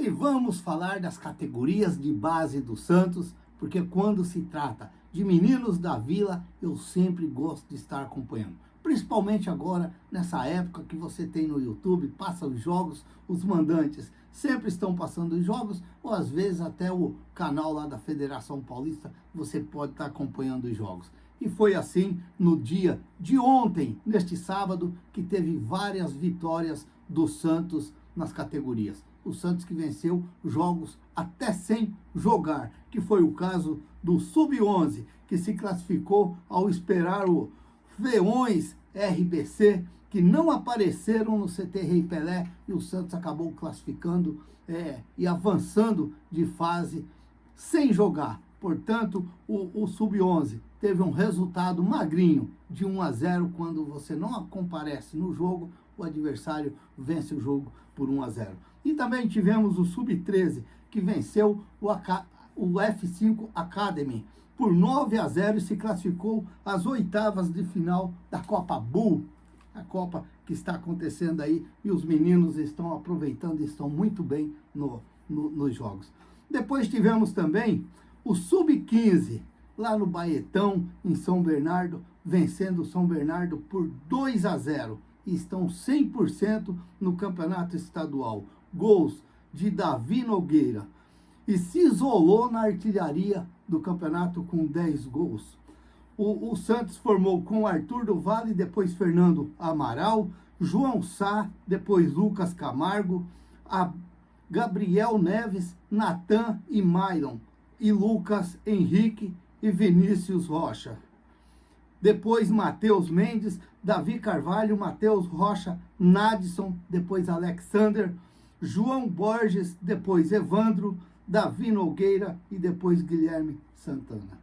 E vamos falar das categorias de base do Santos, porque quando se trata de meninos da Vila, eu sempre gosto de estar acompanhando. Principalmente agora, nessa época que você tem no YouTube, passa os jogos, os mandantes sempre estão passando os jogos, ou às vezes até o canal lá da Federação Paulista, você pode estar acompanhando os jogos. E foi assim no dia de ontem, neste sábado, que teve várias vitórias do Santos nas categorias. O Santos que venceu jogos até sem jogar, que foi o caso do Sub-11, que se classificou ao esperar o Feões RBC, que não apareceram no CT Rei Pelé, e o Santos acabou classificando e avançando de fase sem jogar. Portanto, o Sub-11 teve um resultado magrinho de 1-0. Quando você não comparece no jogo, o adversário vence o jogo por 1-0. E também tivemos o Sub-13, que venceu o F5 Academy por 9-0 e se classificou às oitavas de final da Copa Bull, a Copa que está acontecendo aí, e os meninos estão aproveitando e estão muito bem nos jogos. Depois tivemos também o Sub-15, lá no Baetão, em São Bernardo, vencendo o São Bernardo por 2-0. E estão 100% no campeonato estadual. Gols de Davi Nogueira. E se isolou na artilharia do campeonato com 10 gols. O Santos formou com Arthur do Vale, depois Fernando Amaral, João Sá, depois Lucas Camargo, Gabriel Neves, Natan e Myron, e Lucas Henrique e Vinícius Rocha. Depois Matheus Mendes, Davi Carvalho, Matheus Rocha, Nadson, depois Alexander, João Borges, depois Evandro, Davi Nogueira e depois Guilherme Santana.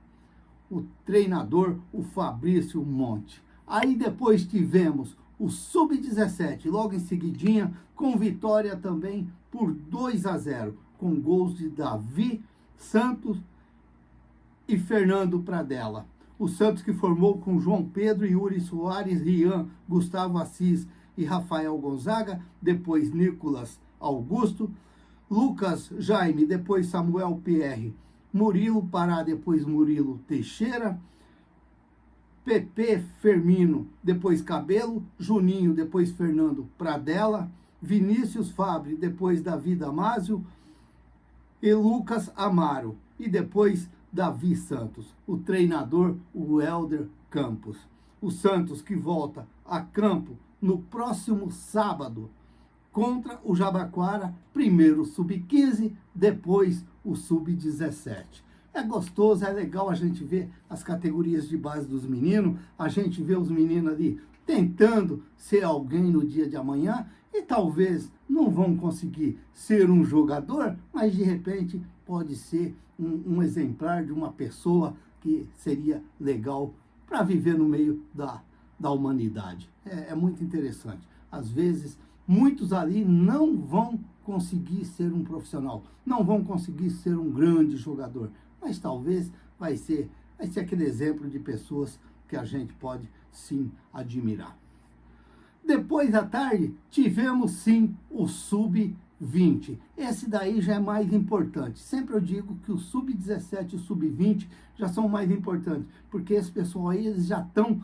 O treinador, o Fabrício Monte. Aí depois tivemos o Sub-17, logo em seguidinha, com vitória também por 2-0, com gols de Davi Santos e Fernando Pradella. O Santos que formou com João Pedro, Yuri Soares, Rian, Gustavo Assis e Rafael Gonzaga, depois Nicolas Augusto, Lucas Jaime, depois Samuel Pierre, Murilo Pará, depois Murilo Teixeira, Pepe Firmino, depois Cabelo, Juninho, depois Fernando Pradella, Vinícius Fabre, depois Davi Damásio e Lucas Amaro, e depois Davi Santos. O treinador, o Helder Campos. O Santos que volta a campo no próximo sábado contra o Jabaquara, primeiro o Sub-15, depois o Sub-17. É gostoso, é legal a gente ver as categorias de base dos meninos, a gente vê os meninos ali tentando ser alguém no dia de amanhã, e talvez não vão conseguir ser um jogador, mas de repente pode ser um exemplar de uma pessoa que seria legal para viver no meio da humanidade. É muito interessante. Às vezes, muitos ali não vão conseguir ser um profissional, não vão conseguir ser um grande jogador, mas talvez vai ser aquele exemplo de pessoas que a gente pode sim admirar. Depois da tarde, tivemos sim o Sub-20. Esse daí já é mais importante. Sempre eu digo que o Sub-17 e o Sub-20 já são mais importantes, porque esse pessoal aí, eles já estão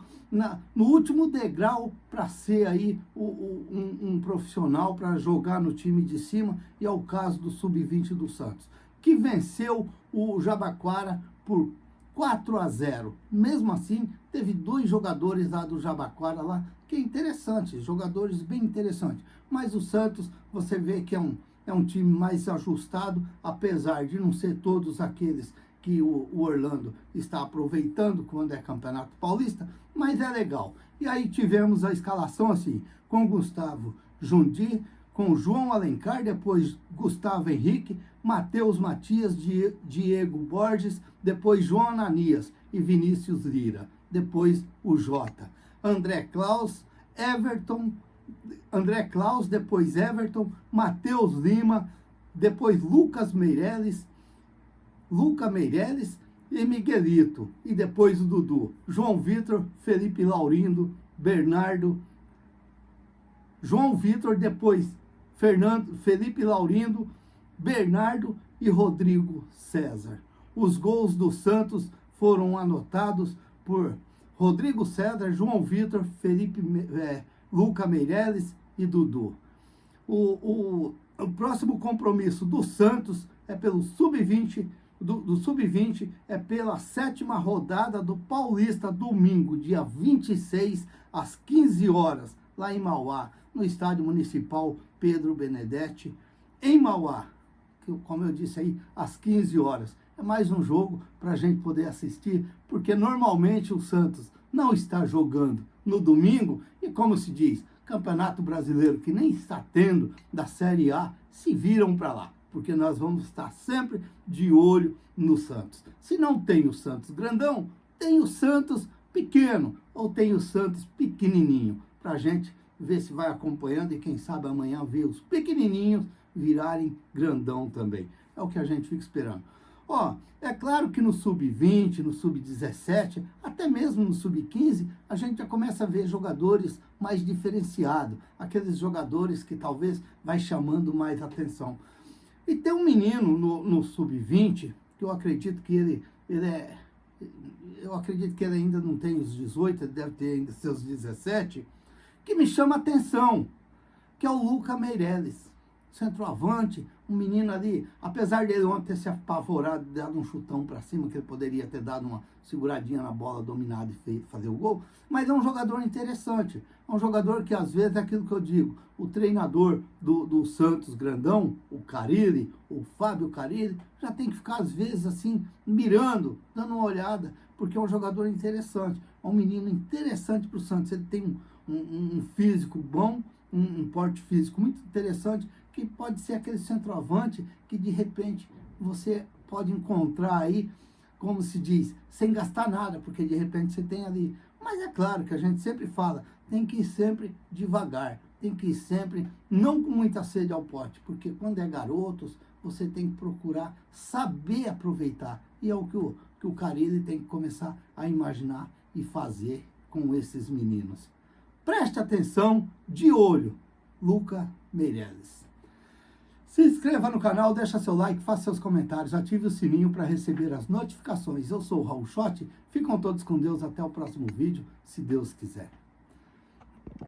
no último degrau para ser aí um profissional, para jogar no time de cima, e é o caso do Sub-20 do Santos, que venceu o Jabaquara por 4-0. Mesmo assim, teve 2 jogadores lá do Jabaquara lá, que é interessante, jogadores bem interessantes. Mas o Santos, você vê que é um time mais ajustado, apesar de não ser todos aqueles que o Orlando está aproveitando quando é Campeonato Paulista, mas é legal. E aí tivemos a escalação assim, com Gustavo Jundir, com João Alencar, depois Gustavo Henrique, Matheus Matias, Diego Borges, depois João Ananias e Vinícius Lira, depois o Jota, André Klaus, depois Everton, Matheus Lima, depois Luca Meirelles e Miguelito, e depois o Dudu, João Vitor, Felipe Laurindo, Bernardo, João Vitor, depois Felipe Laurindo, Bernardo e Rodrigo César. Os gols do Santos foram anotados por Rodrigo César, João Vitor, Luca Meireles e Dudu. O próximo compromisso do Santos é pelo Sub-20, do Sub-20 é pela 7ª rodada do Paulista, domingo, dia 26, às 15 horas, lá em Mauá, no Estádio Municipal Pedro Benedetti, em Mauá, que, como eu disse aí, às 15 horas. É mais um jogo para a gente poder assistir, porque normalmente o Santos não está jogando no domingo, e como se diz, Campeonato Brasileiro, que nem está tendo, da Série A, se viram para lá, porque nós vamos estar sempre de olho no Santos. Se não tem o Santos grandão, tem o Santos pequeno, ou tem o Santos pequenininho, para a gente ver se vai acompanhando e quem sabe amanhã ver os pequenininhos virarem grandão também. É o que a gente fica esperando. Ó, é claro que no Sub-20, no Sub-17, até mesmo no Sub-15, a gente já começa a ver jogadores mais diferenciados, aqueles jogadores que talvez vai chamando mais atenção. E tem um menino no Sub-20, que eu acredito que ele ainda não tem os 18, ele deve ter ainda seus 17, que me chama a atenção, que é o Luca Meireles. Centroavante, um menino ali, apesar dele ontem ter se apavorado, dado um chutão para cima, que ele poderia ter dado uma seguradinha na bola, dominado e fazer o gol, mas é um jogador interessante, é um jogador que às vezes é aquilo que eu digo, o treinador do Santos grandão, o Carille, o Fábio Carille, já tem que ficar às vezes assim, mirando, dando uma olhada, porque é um jogador interessante, é um menino interessante para o Santos, ele tem um físico bom, um porte físico muito interessante, que pode ser aquele centroavante que de repente você pode encontrar aí, como se diz, sem gastar nada, porque de repente você tem ali. Mas é claro que a gente sempre fala, tem que ir sempre devagar, tem que ir sempre, não com muita sede ao pote, porque quando é garotos, você tem que procurar saber aproveitar. E é o que o Carille tem que começar a imaginar e fazer com esses meninos. Preste atenção, de olho, Luca Meireles. Se inscreva no canal, deixa seu like, faça seus comentários, ative o sininho para receber as notificações. Eu sou o Raul Schotti, ficam todos com Deus, até o próximo vídeo, se Deus quiser.